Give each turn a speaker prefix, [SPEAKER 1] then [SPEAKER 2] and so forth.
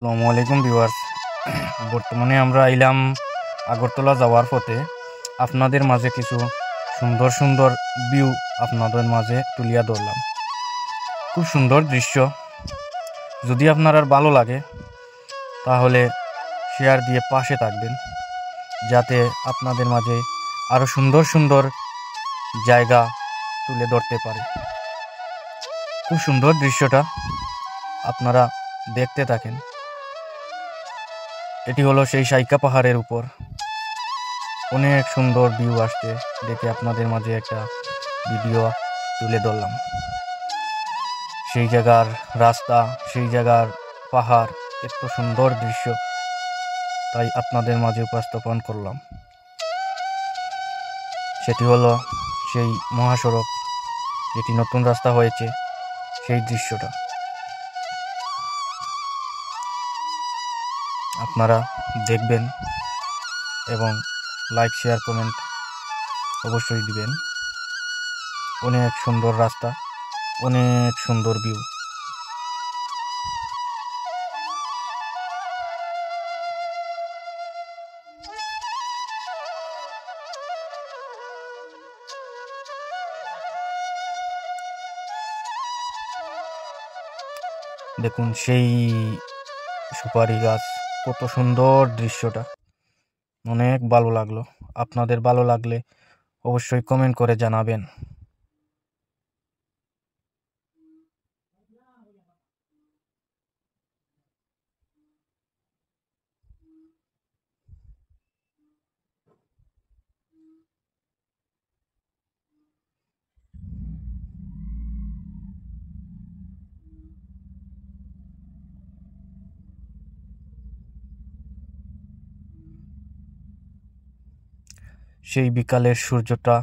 [SPEAKER 1] আসসালামু আলাইকুম ভিউয়ার্স। বর্তমানে আমরা আইলাম আগরতলা যাওয়ার পথে আপনাদের মাঝে কিছু সুন্দর সুন্দর ভিউ আপনাদের মাঝে তুলিয়া ধরলাম। খুব সুন্দর দৃশ্য। যদি আপনার আর ভালো লাগে তাহলে শেয়ার দিয়ে পাশে থাকবেন, যাতে আপনাদের মাঝে আরও সুন্দর সুন্দর জায়গা তুলে ধরতে পারে। খুব সুন্দর দৃশ্যটা, আপনারা দেখতে থাকেন। এটি হলো সেই সাইকা পাহাড়ের উপর অনেক সুন্দর ভিউ আসছে, দেখে আপনাদের মাঝে একটা ভিডিও তুলে ধরলাম। সেই জায়গার রাস্তা, সেই জায়গার পাহাড়, এত সুন্দর দৃশ্য, তাই আপনাদের মাঝে উপস্থাপন করলাম। সেটি হলো সেই মহাসড়ক, যেটি নতুন রাস্তা হয়েছে, সেই দৃশ্যটা আপনারা দেখবেন এবং লাইক, শেয়ার, কমেন্ট অবশ্যই দিবেন। অনেক সুন্দর রাস্তা, অনেক সুন্দর ভিউ। দেখুন সেই সুপারি গাছ, কত সুন্দর দৃশ্যটা, অনেক ভালো লাগলো। আপনাদের ভালো লাগলে অবশ্যই কমেন্ট করে জানাবেন। সেই বিকালের সূর্যটা